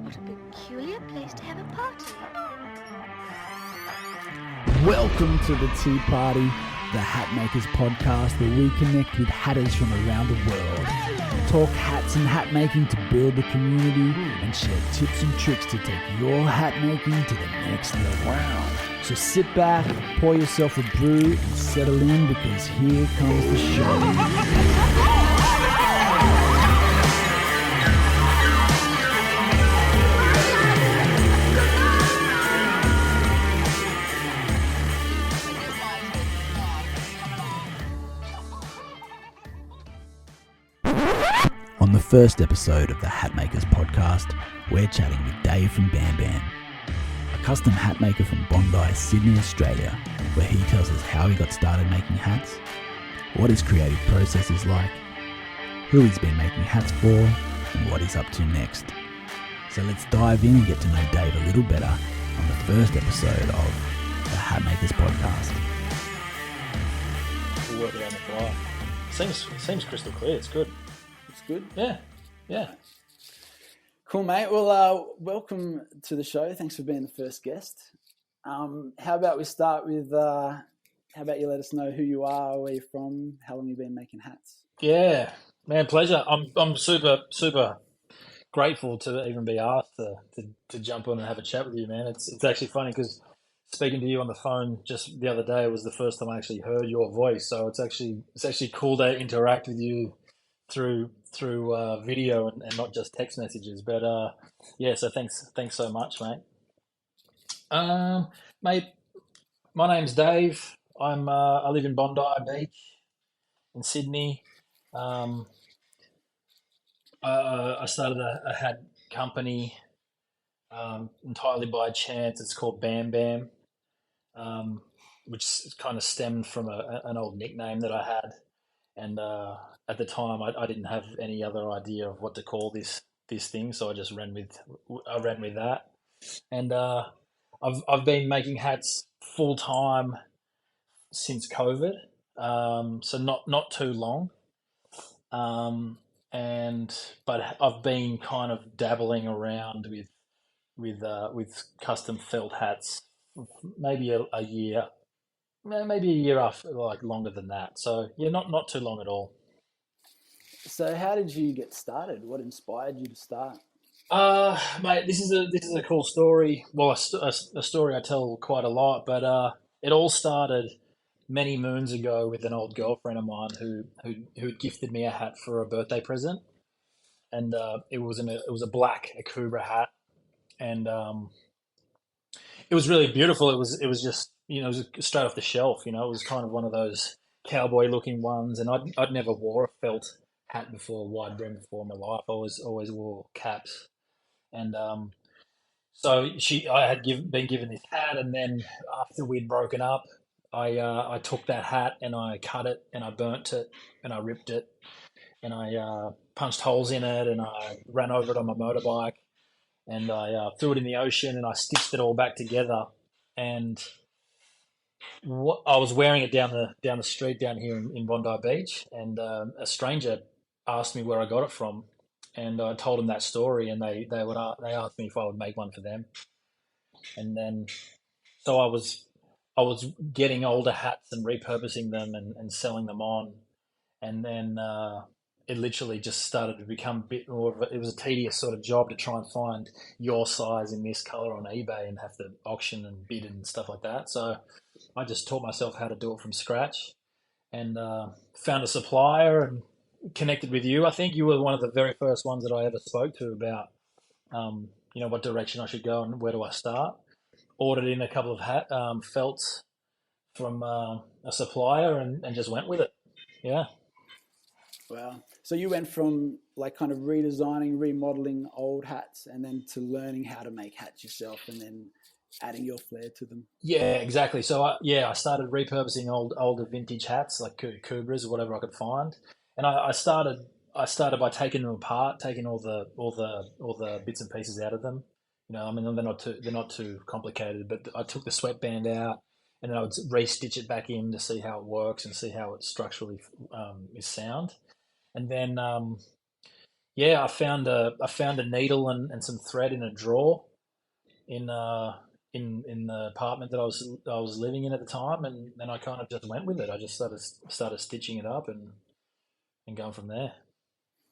What a peculiar place to have a party. Welcome to the Tea Party, the Hat Makers podcast where we connect with hatters from around the world. Talk hats and hat making to build the community and share tips and tricks to take your hat making to the next level. Wow. So sit back, pour yourself a brew and settle in because here comes the show. On the first episode of the Hat Makers podcast, we're chatting with Dave from Bam Bam, a custom hat maker from Bondi, Sydney, Australia, where he tells us how he got started making hats, what his creative process is like, who he's been making hats for, and what he's up to next. So let's dive in and get to know Dave a little better on the first episode of the Hat Makers podcast. We'll work it out on the fly. Seems crystal clear. It's good. Good? Yeah. Cool, mate. Well, welcome to the show. Thanks for being the first guest. How about we start with, how about you let us know who you are, where you're from, how long you've been making hats? Yeah, man, pleasure. I'm super grateful to even be asked to jump on and have a chat with you, man. It's actually funny because speaking to you on the phone just the other day was the first time I actually heard your voice. So it's actually cool to interact with you through video and not just text messages. But so thanks so much, mate. Mate, my name's Dave. I live in Bondi Beach in Sydney. I started a hat company entirely by chance. It's called Bam Bam, which kind of stemmed from an old nickname that I had. And at the time, I didn't have any other idea of what to call this thing, so I just ran with that. And I've been making hats full time since COVID, so not too long. But I've been kind of dabbling around with custom felt hats, maybe a year. Maybe a year after, like longer than that. So yeah, not too long at all. So how did you get started? What inspired you to start? Mate, this is a cool story. Well, a story I tell quite a lot, but it all started many moons ago with an old girlfriend of mine who gifted me a hat for a birthday present, and it was a black Akubra hat, and it was really beautiful. It was just, it was straight off the shelf. It was kind of one of those cowboy looking ones, and I'd never wore a felt hat before, wide brim before in my life. I always wore caps, and so I had been given this hat, and then after we'd broken up, I took that hat and I cut it and I burnt it and I ripped it and I punched holes in it and I ran over it on my motorbike. And I threw it in the ocean and I stitched it all back together. And I was wearing it down the street down here in Bondi Beach, and a stranger asked me where I got it from, and I told them that story, and they asked me if I would make one for them. And then so I was getting older hats and repurposing them and selling them on, and then it literally just started to become a bit more it was a tedious sort of job to try and find your size in this color on eBay and have to auction and bid and stuff like that. So I just taught myself how to do it from scratch, and found a supplier and connected with you. I think you were one of the very first ones that I ever spoke to about, what direction I should go and where do I start. Ordered in a couple of felts from a supplier and just went with it. Yeah. Wow. So you went from like kind of redesigning, remodeling old hats and then to learning how to make hats yourself and then adding your flair to them. Yeah, exactly. So I started repurposing older vintage hats like Kubras or whatever I could find. And I started by taking them apart, taking all the bits and pieces out of them. They're not too complicated, but I took the sweatband out and then I would re-stitch it back in to see how it works and see how it structurally is sound. And then Yeah, I found a needle and some thread in a drawer in in the apartment that I was living in at the time, and then I kind of just went with it. I just started stitching it up and going from there.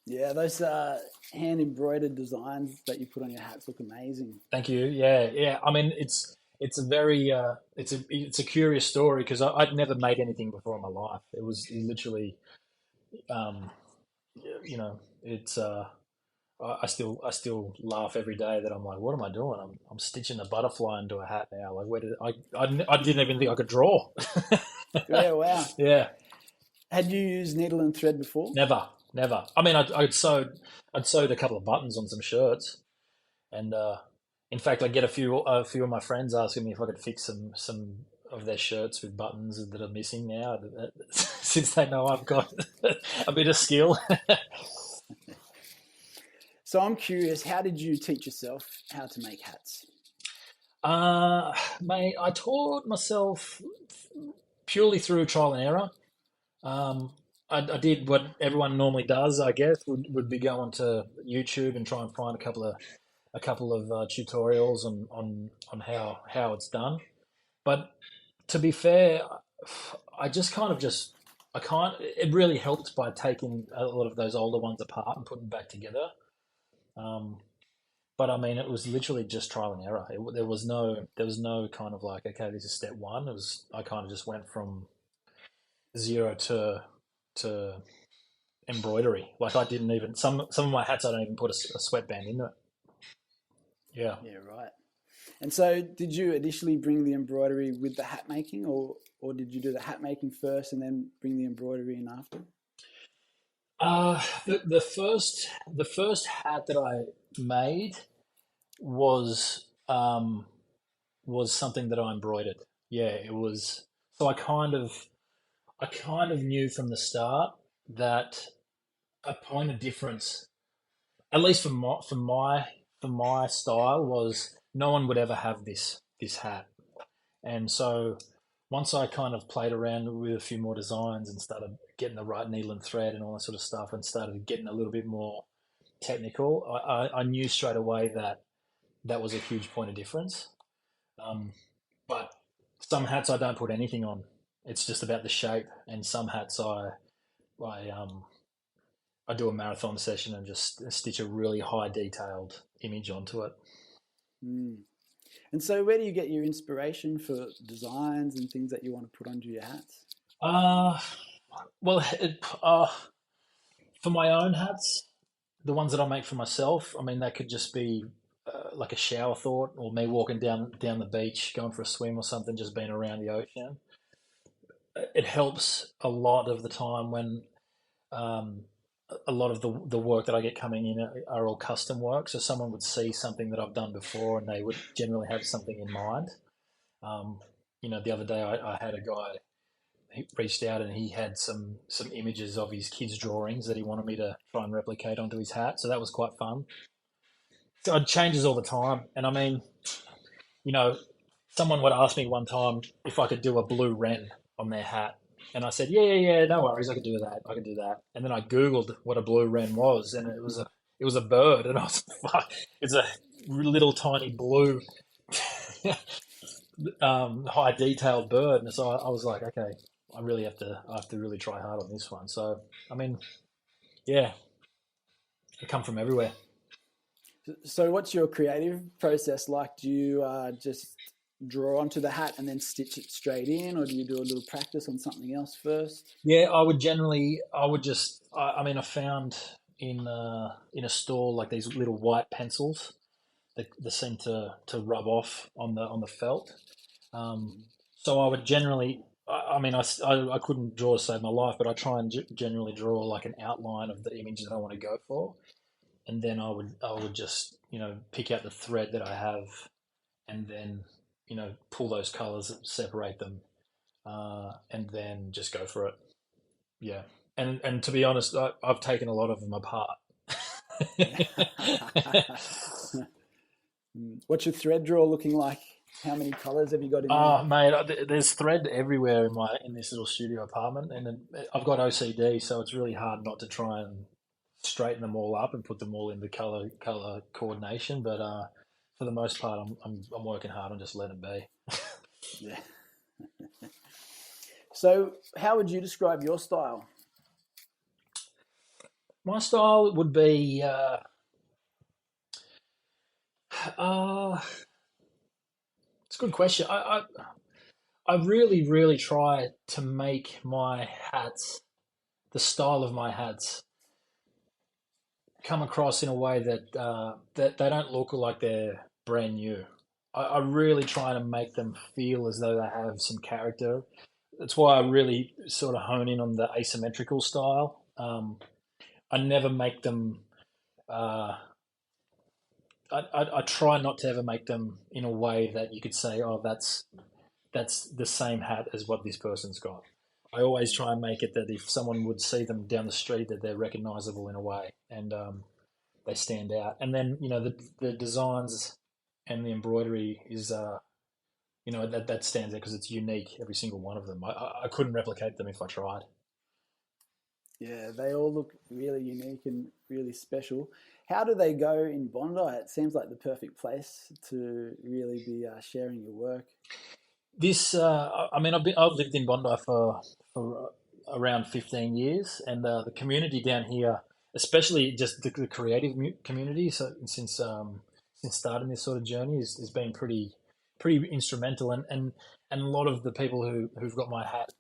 Yeah, those hand embroidered designs that you put on your hats look amazing. Thank you. Yeah, yeah. I mean, it's a very it's a curious story because I'd never made anything before in my life. It was literally, um, it's I still laugh every day that I'm like, what am I doing? I'm stitching a butterfly into a hat now. Like, where did I didn't even think I could draw. Yeah, wow. Yeah, Had you used needle and thread before? never, never. I mean, I'd sewed a couple of buttons on some shirts, and in fact, I get a few of my friends asking me if I could fix some of their shirts with buttons that are missing now, since they know I've got a bit of skill. So I'm curious, how did you teach yourself how to make hats? Mate, I taught myself purely through trial and error. I did what everyone normally does, I guess, would be going to YouTube and try and find a couple of tutorials on how it's done. But to be fair, I just kind of just I can't. It really helped by taking a lot of those older ones apart and putting them back together. Um, but I mean, it was literally just trial and error. There was no kind of like, okay, this is step one. I kind of just went from zero to embroidery. Like I didn't even some of my hats I don't even put a sweatband into it. Yeah. Yeah, right. And so did you initially bring the embroidery with the hat making, or did you do the hat making first and then bring the embroidery in after? The first hat that I made was was something that I embroidered. Yeah, it was. So I kind of knew from the start that a point of difference, at least for my style, was no one would ever have this hat. And so once I kind of played around with a few more designs and started getting the right needle and thread and all that sort of stuff, and started getting a little bit more technical, I knew straight away that that was a huge point of difference. Um, but some hats I don't put anything on. It's just about the shape, and some hats I do a marathon session and just stitch a really high detailed image onto it. Mm. And so where do you get your inspiration for designs and things that you want to put onto your hats? Uh, well, for my own hats, the ones that I make for myself, I mean, they could just be like a shower thought, or me walking down the beach, going for a swim or something, just being around the ocean. It helps a lot of the time when um, a lot of the work that I get coming in are all custom work. So someone would see something that I've done before, and they would generally have something in mind. Um, the other day I had a guy. He reached out and he had some images of his kids' drawings that he wanted me to try and replicate onto his hat. So that was quite fun. So it changes all the time, and I mean, you know, someone would ask me one time if I could do a blue wren on their hat. And I said, yeah, yeah, yeah, no worries, I could do that. I could do that. And then I Googled what a blue wren was, and it was a bird, and I was fuck, it's a little tiny blue, high detailed bird. And so I was like, okay, I have to really try hard on this one. So I mean, yeah, they come from everywhere. So what's your creative process like? Do you just draw onto the hat and then stitch it straight in, or do you do a little practice on something else first? Yeah, I mean, I found in a store like these little white pencils that seem to rub off on the felt. So I would generally, I mean, I couldn't draw to save my life, but I try and generally draw like an outline of the image that I want to go for, and then I would just pick out the thread that I have, and then pull those colors, separate them, and then just go for it. Yeah, and to be honest, I've taken a lot of them apart. What's your thread drawer looking like? How many colors have you got in there? Oh, mate, there's thread everywhere in this little studio apartment, and I've got OCD, so it's really hard not to try and straighten them all up and put them all into color coordination. But for the most part, I'm working hard on just letting it be. Yeah. So, how would you describe your style? My style would be it's a good question. I really really try to make my hats, the style of my hats, come across in a way that they don't look like they're brand new. I really try to make them feel as though they have some character. That's why I really sort of hone in on the asymmetrical style. I never make them. Uh, I try not to ever make them in a way that you could say, oh, that's the same hat as what this person's got. I always try and make it that if someone would see them down the street, that they're recognizable in a way, and they stand out. And then the designs and the embroidery is that stands out because it's unique, every single one of them. I couldn't replicate them if I tried. Yeah, they all look really unique and really special. How do they go in Bondi? It seems like the perfect place to really be sharing your work. This, I mean, I've lived in Bondi for around 15 years, and the community down here, especially just the creative community, so since starting this sort of journey, has been pretty instrumental, and a lot of the people who've got my hat,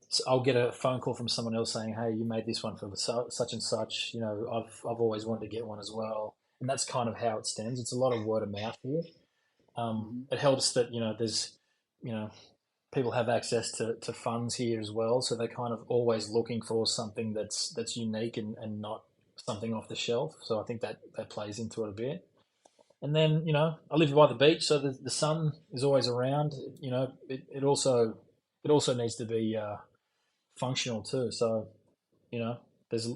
so I'll get a phone call from someone else saying, "Hey, you made this one for such and such. I've always wanted to get one as well." And that's kind of how it stands. It's a lot of word of mouth here. It helps that there's you know people have access to funds here as well, so they're kind of always looking for something that's unique and not something off the shelf. So I think that plays into it a bit. And then I live by the beach, so the sun is always around. It also needs to be functional too. So there's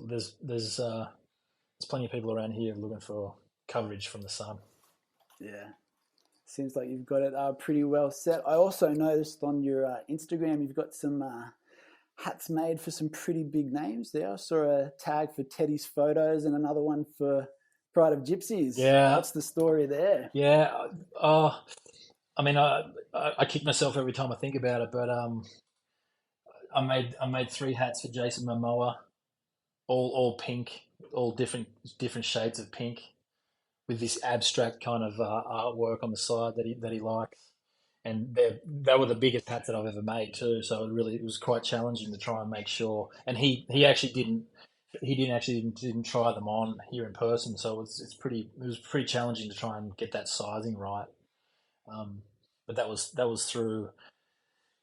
plenty of people around here looking for coverage from the sun. Yeah, seems like you've got it pretty well set. I also noticed on your Instagram you've got some hats made for some pretty big names there. I saw a tag for Teddy's Photos and another one for Pride of Gypsies. Yeah, What's the story there? yeah. I mean, I kick myself every time I think about it, but I made three hats for Jason Momoa, all pink, all different shades of pink, with this abstract kind of artwork on the side that he likes. And they were the biggest hats that I've ever made too. So it was quite challenging to try and make sure. And he actually didn't try them on here in person. So it was pretty challenging to try and get that sizing right. But that was through.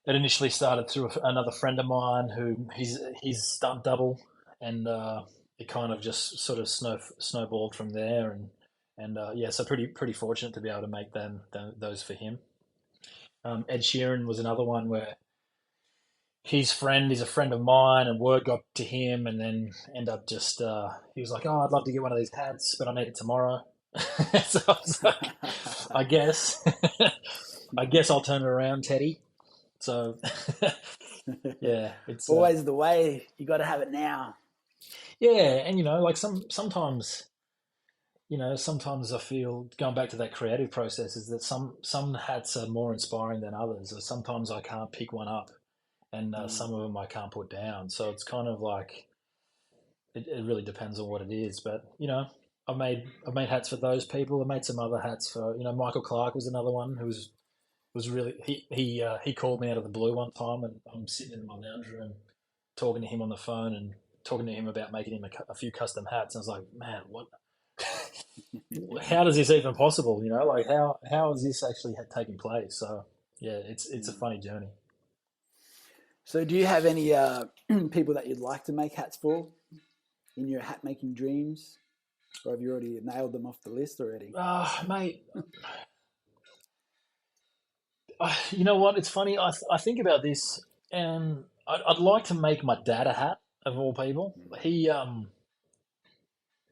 It initially started through another friend of mine who he's stunt double, and it kind of just sort of snowballed from there. And yeah, so pretty fortunate to be able to make those for him. Ed Sheeran was another one where his friend is a friend of mine, and word got to him, and then end up just he was like, "Oh, I'd love to get one of these hats, but I need it tomorrow." So I was like, "I guess, I guess I'll turn it around, Teddy." So yeah, it's always the way. You got to have it now. Yeah, and like sometimes. Sometimes I feel going back to that creative process is that some hats are more inspiring than others, or sometimes I can't pick one up, and some of them I can't put down. So it's kind of like it really depends on what it is. But I've made hats for those people. I made some other hats for Michael Clark was another one who was really he called me out of the blue one time, and I'm sitting in my lounge room talking to him on the phone and talking to him about making him a few custom hats. And I was like, man, what? How is this even possible? Like how is this actually taking place? So yeah, it's a funny journey. So do you have any people that you'd like to make hats for in your hat making dreams, or have you already nailed them off the list already? Mate, you know what? It's funny. I think about this, and I'd like to make my dad a hat of all people. He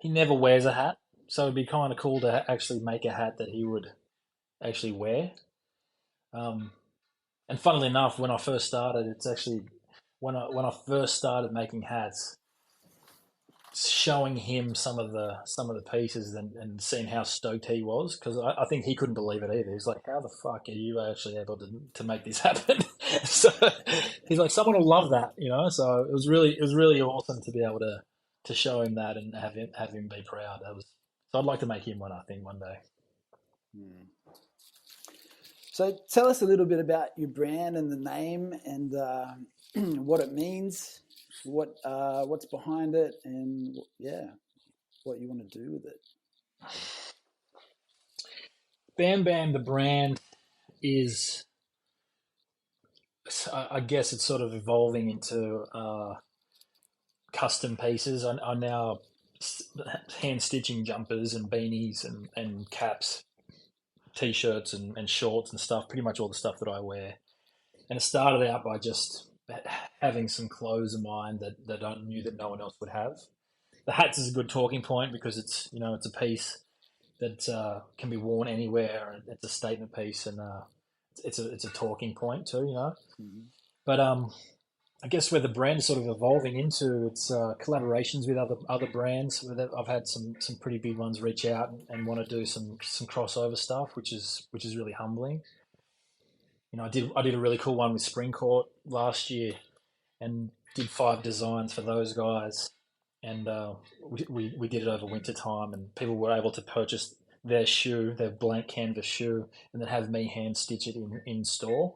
never wears a hat, so it'd be kind of cool to actually make a hat that he would actually wear. And funnily enough, when I first started, it's actually when I first started making hats, showing him some of the pieces and seeing how stoked he was, because I think he couldn't believe it either. He's like, "How the fuck are you actually able to make this happen?" So he's like, "Someone will love that," you know. So it was really awesome to be able to show him that and have him be proud. That was so. I'd like to make him one. I think one day. So tell us a little bit about your brand and the name and what it means, what's behind it, and what you want to do with it. Bam Bam, the brand is, I guess it's sort of evolving into custom pieces. I'm now hand stitching jumpers and beanies and caps, t-shirts and shorts and stuff, pretty much all the stuff that I wear. And it started out by just having some clothes of mine that I knew that no one else would have. The hats is a good talking point because it's a piece that can be worn anywhere, and it's a statement piece, and it's a talking point too, you know. Mm-hmm. But I guess where the brand is sort of evolving into, it's collaborations with other brands. I've had some pretty big ones reach out and want to do some crossover stuff, which is really humbling. You know, I did a really cool one with Spring Court last year, and did 5 designs for those guys, and we did it over winter time, and people were able to purchase their blank canvas shoe, and then have me hand stitch it in store.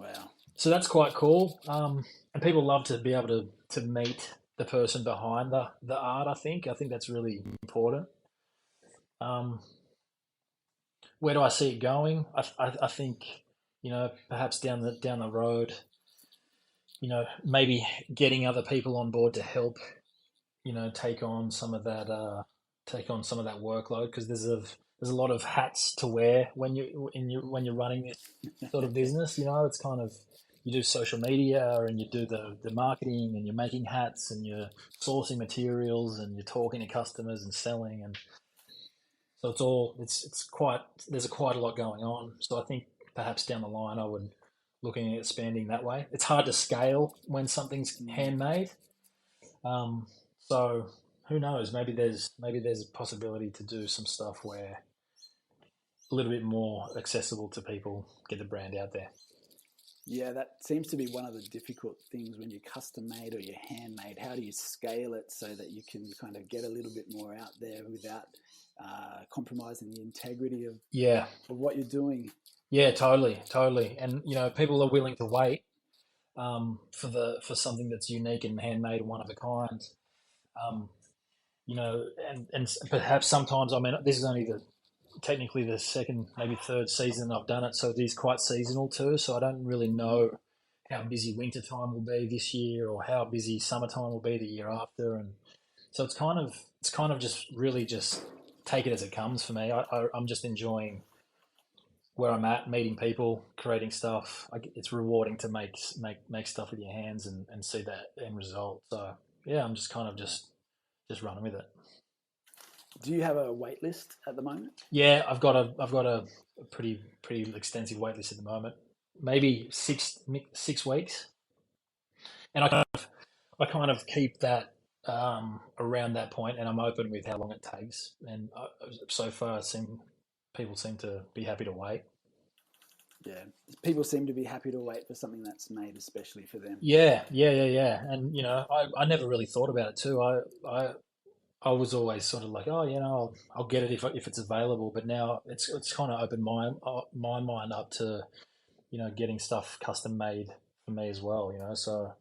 Wow. So that's quite cool, and people love to be able to meet the person behind the art. I think that's really important. Where do I see it going? I think, you know, perhaps down the road, you know, maybe getting other people on board to help, you know, take on some of that workload, because there's a lot of hats to wear when you're running this sort of business. You know, it's kind of, you do social media and you do the marketing, and you're making hats and you're sourcing materials and you're talking to customers and selling, and so there's quite a lot going on. So I think perhaps down the line I would looking at expanding that way. It's hard to scale when something's handmade. So who knows? Maybe there's a possibility to do some stuff where a little bit more accessible to people, get the brand out there. Yeah, that seems to be one of the difficult things when you're custom made or you're handmade. How do you scale it so that you can kind of get a little bit more out there without compromising the integrity of what you're doing? Yeah, totally. And you know, people are willing to wait for something that's unique and handmade and one of a kind. You know, and perhaps sometimes, I mean, this is only technically the second, maybe third season I've done it, so it is quite seasonal too. So I don't really know how busy winter time will be this year, or how busy summertime will be the year after, and so it's kind of just really just take it as it comes for me. I'm just enjoying where I'm at, meeting people, creating stuff. It's rewarding to make stuff with your hands and see that end result. So yeah, I'm just kind of just running with it. Do you have a wait list at the moment? Yeah, I've got a pretty extensive wait list at the moment. Maybe 6 weeks, and I kind of keep that around that point, and I'm open with how long it takes. And so far, people seem to be happy to wait. Yeah, people seem to be happy to wait for something that's made especially for them. Yeah. And you know, I never really thought about it too. I was always sort of like, oh, you know, I'll get it if it's available. But now it's kind of opened my mind up to, you know, getting stuff custom made for me as well. You know, so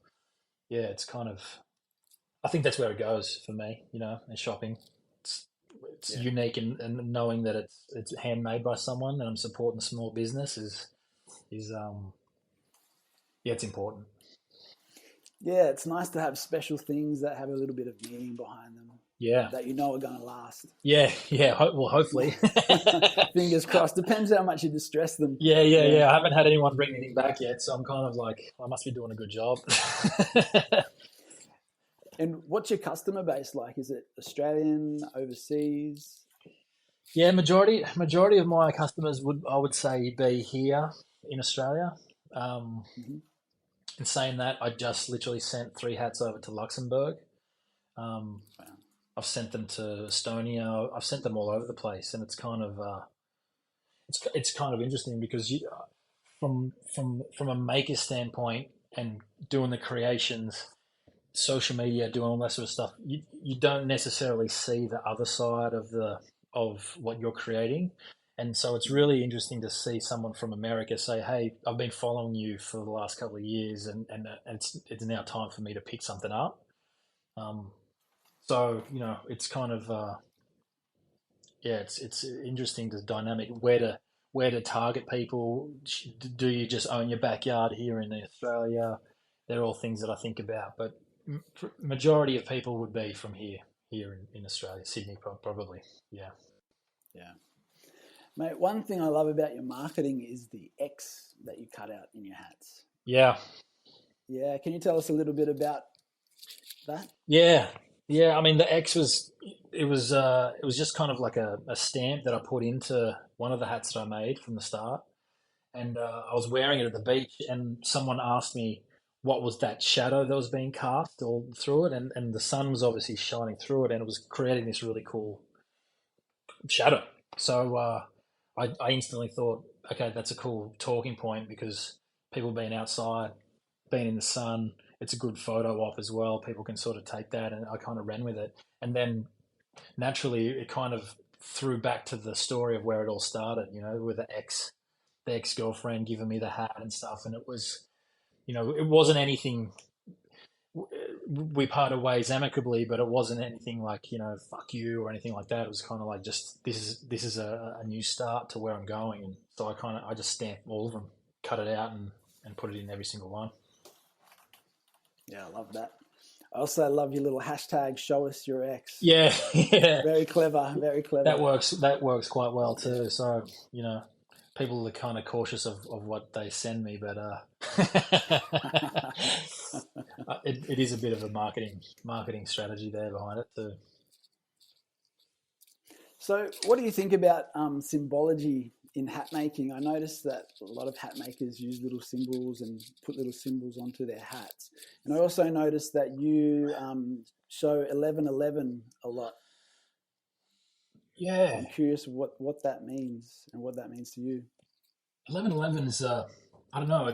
yeah, it's kind of, I think that's where it goes for me. You know, in shopping, it's unique, and knowing that it's handmade by someone, and I'm supporting small business is it's important. Yeah, it's nice to have special things that have a little bit of meaning behind them. Yeah. That you know are going to last. Yeah. Well, hopefully. Fingers crossed. Depends how much you distress them. Yeah. I haven't had anyone bring anything back yet, so I'm kind of like, I must be doing a good job. And what's your customer base like? Is it Australian, overseas? Yeah, majority of my customers I would say be here in Australia. In saying that, I just literally sent 3 hats over to Luxembourg. Wow. I've sent them to Estonia. I've sent them all over the place, and it's kind of it's kind of interesting because from a maker standpoint and doing the creations, social media, doing all that sort of stuff, you don't necessarily see the other side of what you're creating. And so it's really interesting to see someone from America say, "Hey, I've been following you for the last couple of years, and it's now time for me to pick something up." Um, so it's kind of yeah, it's interesting the dynamic where to target people. Do you just own your backyard here in Australia? They're all things that I think about, but majority of people would be from here in Australia, Sydney probably. Yeah. Yeah. Mate, one thing I love about your marketing is the X that you cut out in your hats. Yeah. Yeah, can you tell us a little bit about that? Yeah. Yeah. I mean, the X it was just kind of like a stamp that I put into one of the hats that I made from the start. And I was wearing it at the beach, and someone asked me what was that shadow that was being cast all through it, and the sun was obviously shining through it, and it was creating this really cool shadow. So I instantly thought, okay, that's a cool talking point because people being outside, being in the sun, it's a good photo op as well. People can sort of take that, and I kind of ran with it, and then naturally it kind of threw back to the story of where it all started. With the ex girlfriend giving me the hat and stuff, and it was, it wasn't anything. We parted ways amicably, but it wasn't anything like fuck you or anything like that. It was kind of like just this is a new start to where I'm going, and so I just stamped all of them, cut it out, and put it in every single one. Yeah, I love that. I also love your little hashtag, show us your X. Yeah, yeah. Very clever, very clever. That works quite well too. So people are kind of cautious of what they send me, but it is a bit of a marketing strategy there behind it too. So what do you think about symbology in hat making? I noticed that a lot of hat makers use little symbols and put little symbols onto their hats. And I also noticed that you show 1111 a lot. Yeah. So I'm curious what that means and what that means to you. 1111 is I don't know.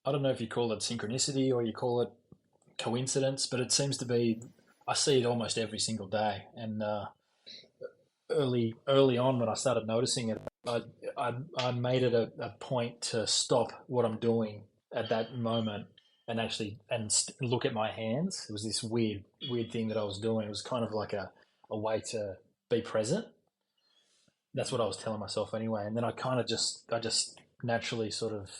I don't know if you call it synchronicity or you call it coincidence, but it seems to be. I see it almost every single day, and early on when I started noticing it, I made it a point to stop what I'm doing at that moment and actually look at my hands. It was this weird thing that I was doing. It was kind of like a way to be present. That's what I was telling myself anyway. And then I just naturally sort of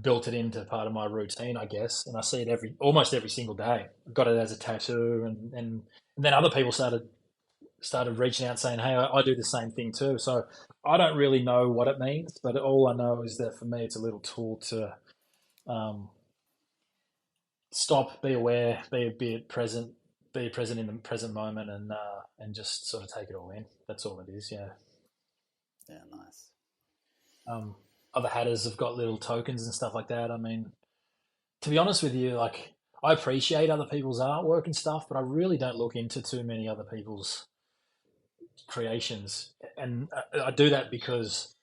built it into part of my routine, I guess. And I see it almost every single day. I got it as a tattoo, and then other people started reaching out saying, "Hey, I do the same thing too." So I don't really know what it means, but all I know is that for me, it's a little tool to stop, be aware, be present in the present moment, and just sort of take it all in. That's all it is. Yeah. Yeah, nice. Other hatters have got little tokens and stuff like that. I mean, to be honest with you, like I appreciate other people's artwork and stuff, but I really don't look into too many other people's creations, and I do that because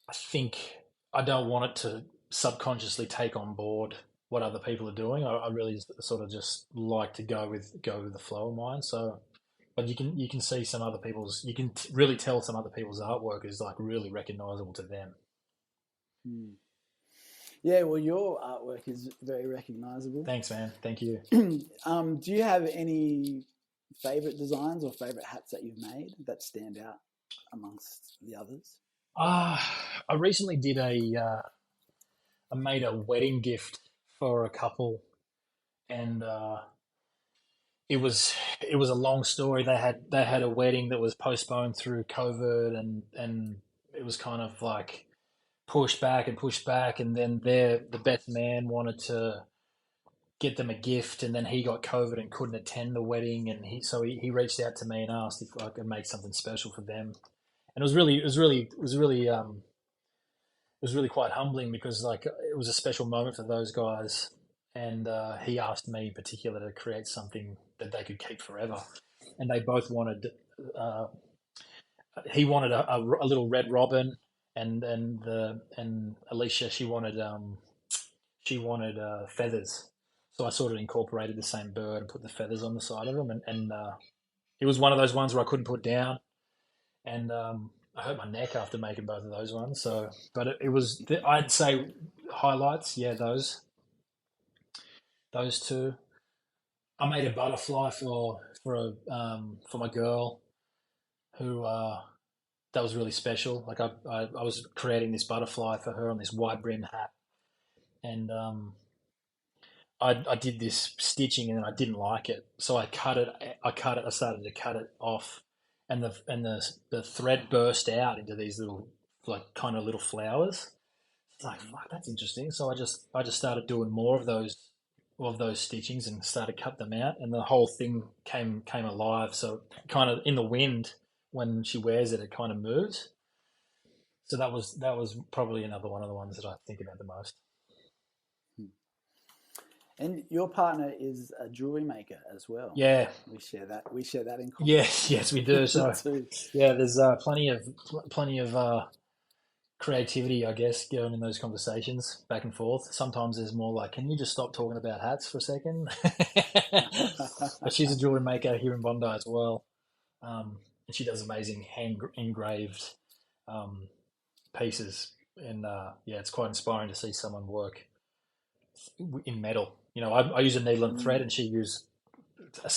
I think I don't want it to subconsciously take on board what other people are doing. I really sort of just like to go with the flow of mine. So, but you can see some other people's. You can really tell some other people's artwork is like really recognizable to them. Yeah, well, your artwork is very recognizable. Thanks, man. Thank you. Do you have any favorite designs or favorite hats that you've made that stand out amongst the others? I recently did I made a wedding gift for a couple, and it was a long story. They had a wedding that was postponed through COVID, and it was kind of like pushed back, and then the best man wanted to get them a gift, and then he got COVID and couldn't attend the wedding, and he reached out to me and asked if I could make something special for them, and it was really quite humbling because like it was a special moment for those guys, and he asked me in particular to create something that they could keep forever. And they both wanted. He wanted a little red robin, and Alicia, she wanted feathers. So I sort of incorporated the same bird and put the feathers on the side of them, and it was one of those ones where I couldn't put down, and I hurt my neck after making both of those ones. So, but it was I'd say highlights, yeah, those two. I made a butterfly for my girl who that was really special. Like I was creating this butterfly for her on this wide brim hat, and I did this stitching and then I didn't like it, so I cut it. I started to cut it off, and the thread burst out into these little like kind of little flowers. It's like fuck, that's interesting. So I just started doing more of those stitchings and started cut them out, and the whole thing came alive. So kind of in the wind when she wears it, it kind of moves. So that was probably another one of the ones that I think about the most. And your partner is a jewelry maker as well. Yeah. We share that. We share that in common. Yes, we do. So too. yeah, there's plenty of creativity, I guess, going in those conversations back and forth. Sometimes there's more like, can you just stop talking about hats for a second? But she's a jewelry maker here in Bondi as well, and she does amazing hand engraved pieces. And yeah, it's quite inspiring to see someone work in metal. You know, I use a needle and thread, and she used a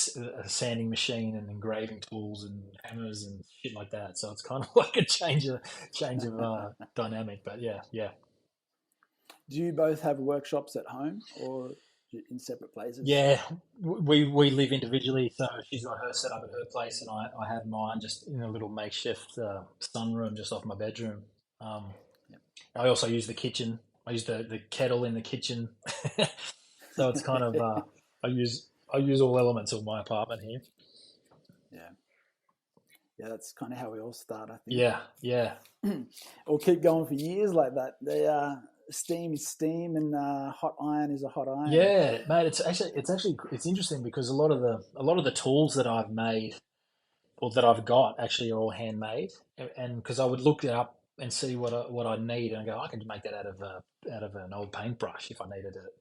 sanding machine and engraving tools and hammers and shit like that. So it's kind of like a change of dynamic. But yeah. Do you both have workshops at home or in separate places? Yeah, we live individually. So she's got her set up at her place, and I have mine just in a little makeshift sunroom just off my bedroom. I also use the kitchen. I use the kettle in the kitchen. So it's kind of I use all elements of my apartment here. Yeah, that's kind of how we all start, I think. Yeah. Or keep going for years like that. The steam is steam, and hot iron is a hot iron. Yeah, mate. It's interesting because a lot of the tools that I've made or that I've got actually are all handmade, and because I would look it up and see what I need, and I go, I can make that out of an old paintbrush if I needed it.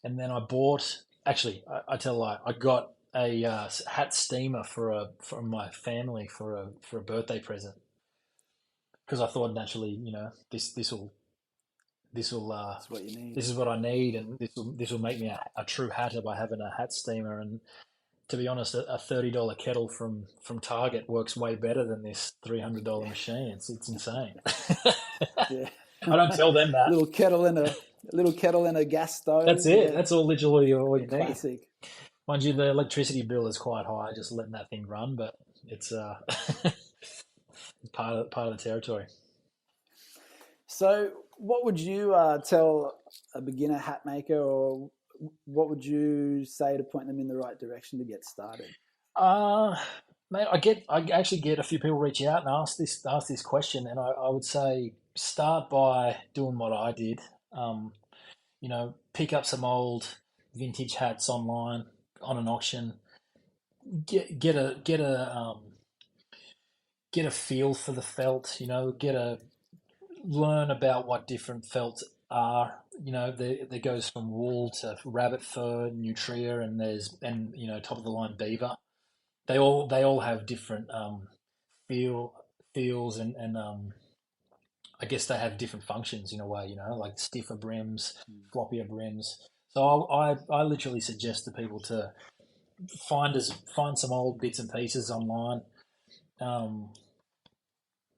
And then I bought. Actually, I tell a lie. I got a hat steamer for my family for a birthday present because I thought naturally, you know, this will That's what you need. this is what I need, and this will make me a true hatter by having a hat steamer. And to be honest, a $30 kettle from Target works way better than this $300 machine. It's insane. Yeah. I don't tell them that. little kettle and a gas stove. That's it. Yeah. That's literally all you need. Classic. Mind you, the electricity bill is quite high just letting that thing run, but it's part of the territory. So, what would you tell a beginner hat maker, or what would you say to point them in the right direction to get started? Mate, I actually get a few people reach out and ask this question, and I would say start by doing what I did. You know, pick up some old vintage hats online on an auction. Get a feel for the felt. You know, learn about what different felts are. You know, there goes from wool to rabbit fur, nutria, and you know, top of the line beaver. They all have different feels and I guess they have different functions in a way. You know, like stiffer brims, floppier brims. So I literally suggest to people to find some old bits and pieces online,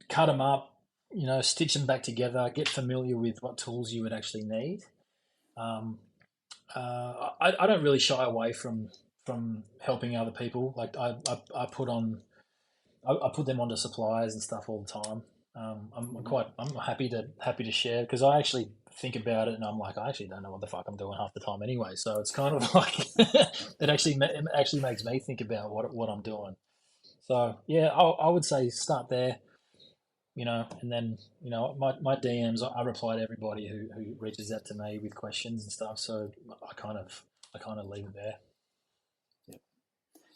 cut them up, you know, stitch them back together, get familiar with what tools you would actually need. I don't really shy away from helping other people. Like I put them onto suppliers and stuff all the time. I'm happy to share because I actually think about it and I'm like, I actually don't know what the fuck I'm doing half the time anyway. So it's kind of like it actually makes me think about what I'm doing. So yeah, I would say start there. and then my DMs, I reply to everybody who reaches out to me with questions and stuff. So I kind of leave it there. Yep.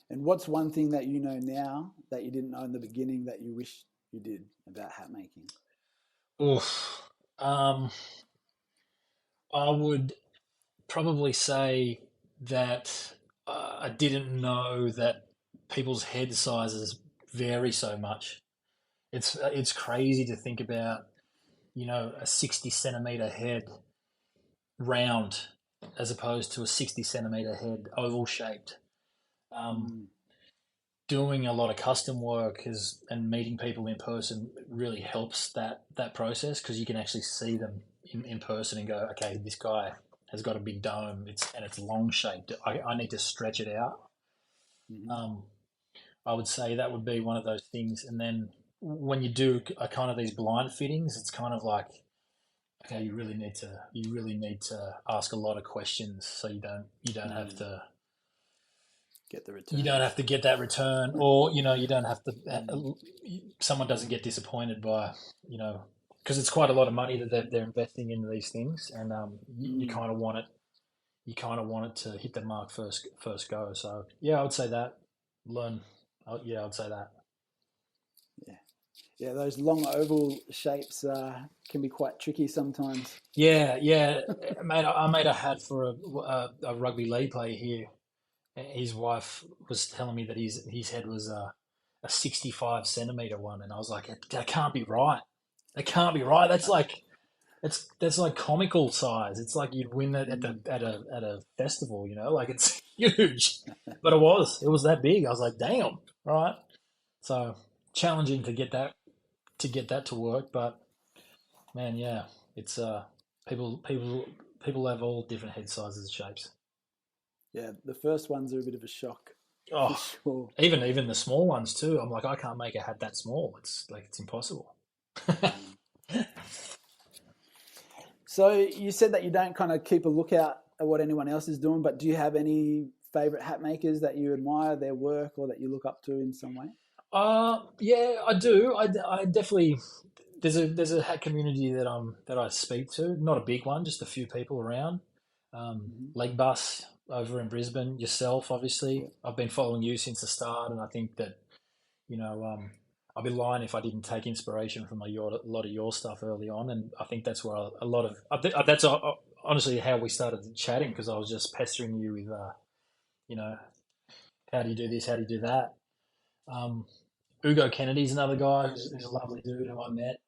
And what's one thing that you know now that you didn't know in the beginning that you wish you did about hat making? Oof. I would probably say that I didn't know that people's head sizes vary so much. It's crazy to think about, a 60 centimeter head round as opposed to a 60 centimeter head oval shaped. Um, Doing a lot of custom work and meeting people in person really helps that process, because you can actually see them in person and go, okay, this guy has got a big dome. It's long shaped. I need to stretch it out. Um, I would say that would be one of those things. And then when you do a kind of these blind fittings, it's kind of like, okay, you really need to ask a lot of questions, so you don't have to get the return. you don't have to get that return, or you don't have to. Someone doesn't get disappointed by because it's quite a lot of money that they're investing in these things, and you kind of want it. You kind of want it to hit the mark first go. So yeah, I would say that. Learn. Yeah, I'd say that. Yeah, those long oval shapes can be quite tricky sometimes. Yeah, mate. I made a hat for a rugby league player here. His wife was telling me that his head was a 65 centimeter one, and I was like, that can't be right. That can't be right. That's like comical size. It's like you'd win it at a festival, like it's huge. But it was that big. I was like, damn, right? So challenging to get that to work, but man, yeah, it's people have all different head sizes and shapes. Yeah, the first ones are a bit of a shock, for Oh, sure. even the small ones too. I'm like, I can't make a hat that small. It's impossible. So you said that you don't kind of keep a lookout at what anyone else is doing, but do you have any favorite hat makers that you admire their work or that you look up to in some way? Yeah, I do. I definitely there's a hat community that I speak to. Not a big one, just a few people around. Leg Bus over in Brisbane. Yourself, obviously. I've been following you since the start, and I think that I'd be lying if I didn't take inspiration from a lot of your stuff early on, and I think that's where a lot of that's honestly how we started chatting, because I was just pestering you with how do you do this, how do you do that. Ugo Kennedy's another guy who's a lovely dude who I met.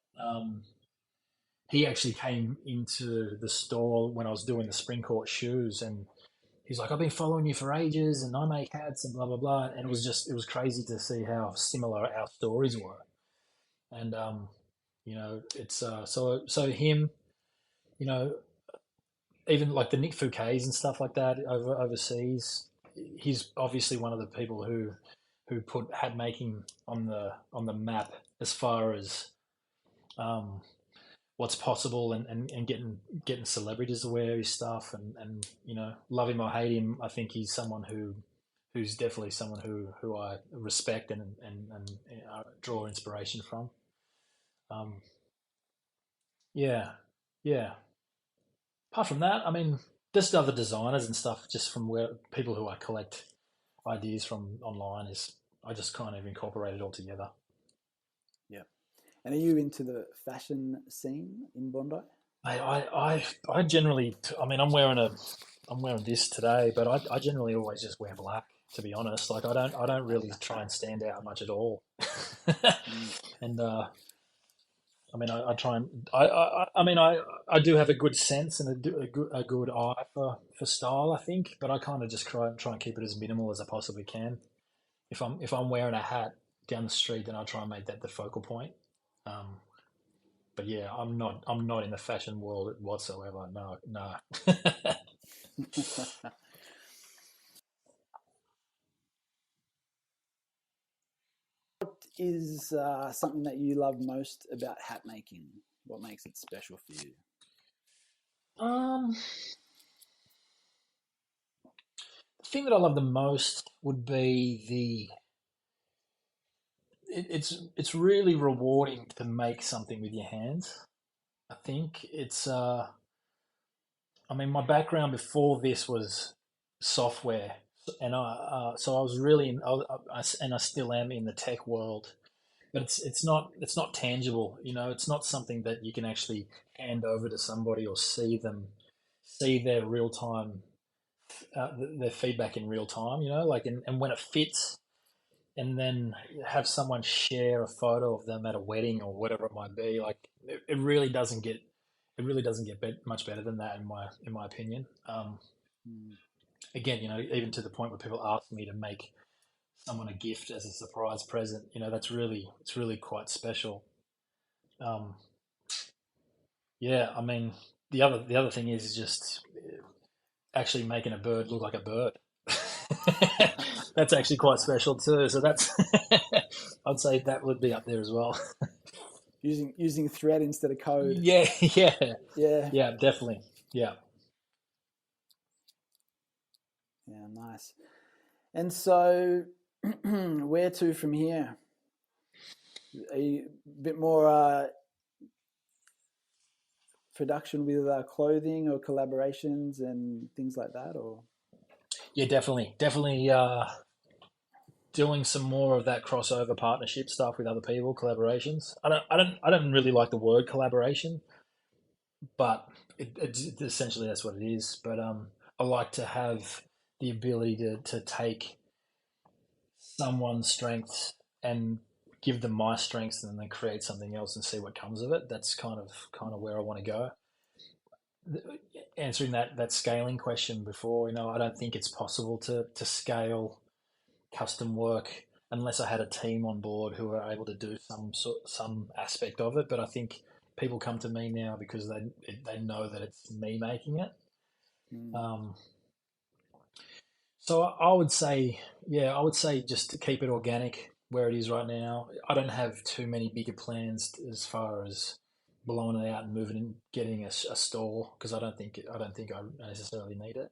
He actually came into the store when I was doing the spring court shoes, and he's like, I've been following you for ages, and I make hats and blah blah blah. And it was crazy to see how similar our stories were. And it's so him, you know, even like the Nick Fouquets and stuff like that overseas. He's obviously one of the people who put hat making on the map as far as what's possible, and getting celebrities to wear his stuff, and love him or hate him, I think he's someone who's definitely someone who I respect and draw inspiration from. Um, yeah, yeah. Apart from that, I mean, just other designers and stuff, just from where people who I collect ideas from online, is I just kind of incorporate it all together. Yeah. And are you into the fashion scene in Bondi? Mate, I generally, I mean, I'm wearing this today, but I generally always just wear black. To be honest, like I don't really try and stand out much at all. And I mean, I try and I mean, I do have a good sense and a good eye for style, I think, but I kind of just try and keep it as minimal as I possibly can. If I'm wearing a hat down the street, then I try and make that the focal point. Um, but yeah, I'm not in the fashion world whatsoever. No, no. Is something that you love most about hat making? What makes it special for you? Um, the thing that I love the most would be it's really rewarding to make something with your hands. I think it's I mean, my background before this was software, and so I was really and I still am in the tech world, but it's not tangible. It's not something that you can actually hand over to somebody or see their real time their feedback in real time. Like and when it fits, and then have someone share a photo of them at a wedding or whatever it might be. Like it really doesn't get much better than that in my opinion. Mm. Again, even to the point where people ask me to make someone a gift as a surprise present, it's really quite special. Um, yeah, I mean, the other thing is just actually making a bird look like a bird. That's actually quite special too. So that's I'd say that would be up there as well. Using thread instead of code. Yeah, yeah, Yeah. yeah, definitely. Yeah. Yeah, nice. And so, where to from here? Are you a bit more production with clothing or collaborations and things like that, or? Yeah, definitely. Doing some more of that crossover partnership stuff with other people, collaborations. I don't really like the word collaboration, but essentially that's what it is. But I like to have the ability to take someone's strengths and give them my strengths and then create something else and see what comes of it. That's kind of where I want to go. Answering that scaling question before, I don't think it's possible to scale custom work unless I had a team on board who are able to do some aspect of it. But I think people come to me now because they know that it's me making it. Mm. So I would say, yeah, I would say just to keep it organic where it is right now. I don't have too many bigger plans as far as blowing it out and moving and getting a store because I don't think I necessarily need it.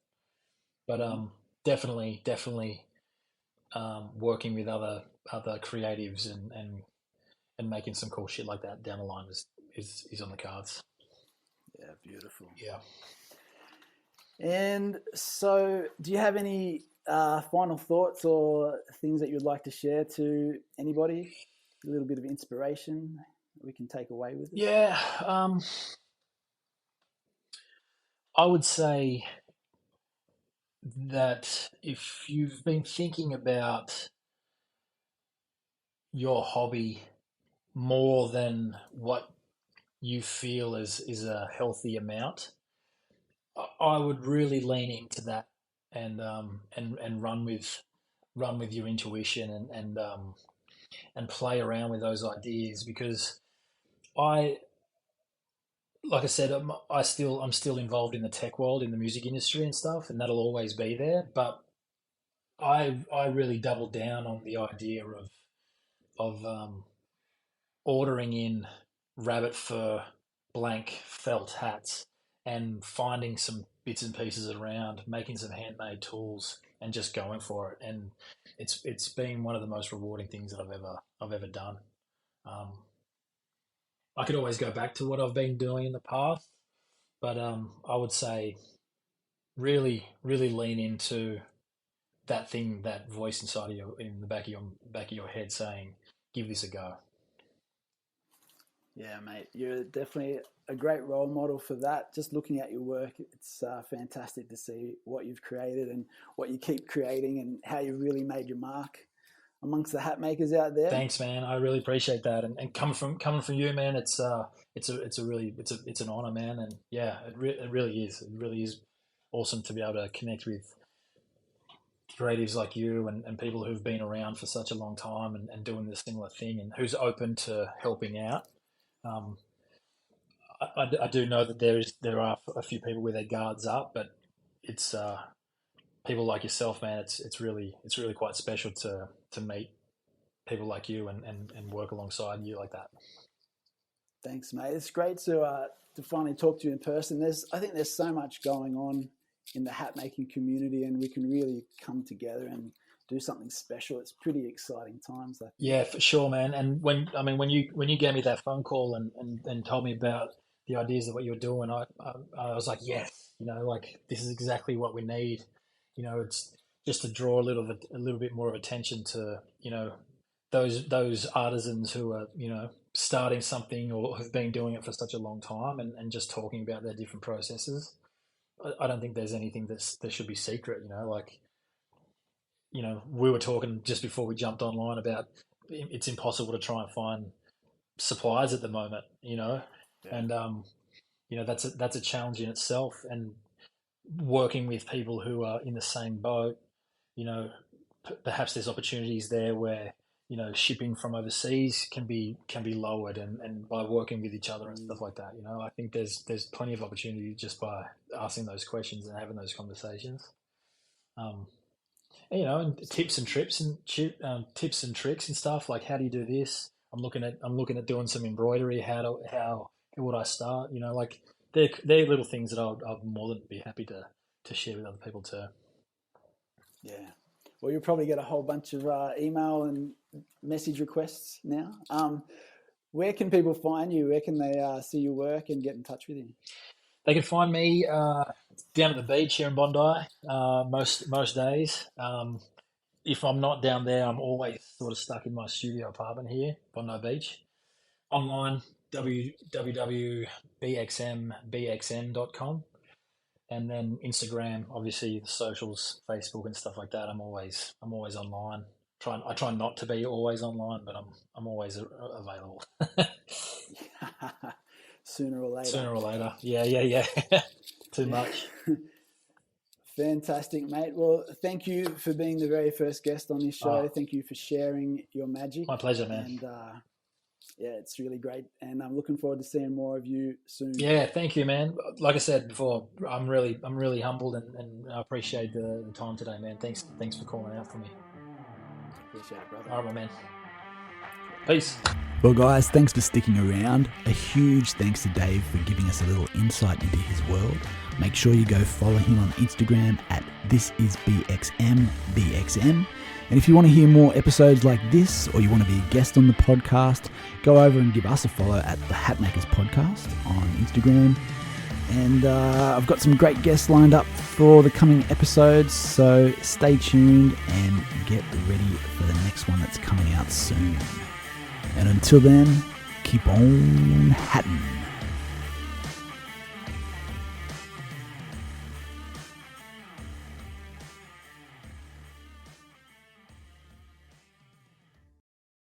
But definitely working with other creatives and making some cool shit like that down the line is on the cards. Yeah, beautiful. Yeah. And so, do you have any final thoughts or things that you'd like to share to anybody? A little bit of inspiration that we can take away with us? Yeah. I would say that if you've been thinking about your hobby more than what you feel is a healthy amount, I would really lean into that and run with your intuition and play around with those ideas because I like I said I'm still involved in the tech world in the music industry and stuff and that'll always be there but I really doubled down on the idea of ordering in rabbit fur blank felt hats and finding some bits and pieces around, making some handmade tools and just going for it. And it's been one of the most rewarding things that I've ever done. Um, I could always go back to what I've been doing in the past, but I would say really lean into that thing, that voice inside of you in the back of your head saying, "Give this a go." Yeah, mate, you're definitely a great role model for that. Just looking at your work, it's fantastic to see what you've created and what you keep creating and how you really made your mark amongst the hat makers out there. Thanks, man. I really appreciate that. And coming from you, man, it's an honor, man. And yeah, it really is. It really is awesome to be able to connect with creatives like you and people who've been around for such a long time and doing this similar thing and who's open to helping out. Um, I do know that there are a few people with their guards up, but it's people like yourself, man. It's really quite special to meet people like you and work alongside you like that. Thanks, mate. It's great to finally talk to you in person. I think there's so much going on in the hat making community, and we can really come together and do something special. It's pretty exciting times. I think. Yeah, for sure, man. And when you gave me that phone call and told me about the ideas of what you were doing, I was like, yes, like this is exactly what we need. It's just to draw a little bit more of attention to, those artisans who are, starting something or have been doing it for such a long time and just talking about their different processes. I don't think there's anything that should be secret, like, we were talking just before we jumped online about it's impossible to try and find supplies at the moment, Yeah. and that's a challenge in itself. And working with people who are in the same boat, perhaps there's opportunities there where shipping from overseas can be lowered, and by working with each other and stuff like that. I think there's plenty of opportunity just by asking those questions and having those conversations. And tips and tips and tricks and stuff, like, how do you do this? I'm looking at doing some embroidery. How would I start? Like, they're little things that I'd more than be happy to share with other people too. Yeah. Well, you'll probably get a whole bunch of email and message requests now. Where can people find you? Where can they see your work and get in touch with you? They can find me down at the beach here in Bondi most days. If I'm not down there, I'm always sort of stuck in my studio apartment here, Bondi Beach. Online, www.bxmbxm.com. And then Instagram, obviously the socials, Facebook and stuff like that. I'm always online. I try not to be always online, but I'm always available. Sooner or later. Sooner or later. Yeah. Too much. Fantastic, mate. Well, thank you for being the very first guest on this show. Oh. Thank you for sharing your magic. My pleasure, man. And yeah, it's really great. And I'm looking forward to seeing more of you soon. Yeah, thank you, man. Like I said before, I'm really humbled and I appreciate the time today, man. Thanks for calling out for me. Appreciate it, brother. All right, my man. Peace. Well, guys, thanks for sticking around. A huge thanks to Dave for giving us a little insight into his world. Make sure you go follow him on Instagram at thisisBXMBXM. And if you want to hear more episodes like this, or you want to be a guest on the podcast, go over and give us a follow at the Hatmakers Podcast on Instagram. And I've got some great guests lined up for the coming episodes, so stay tuned and get ready for the next one that's coming out soon. And until then, keep on hatting.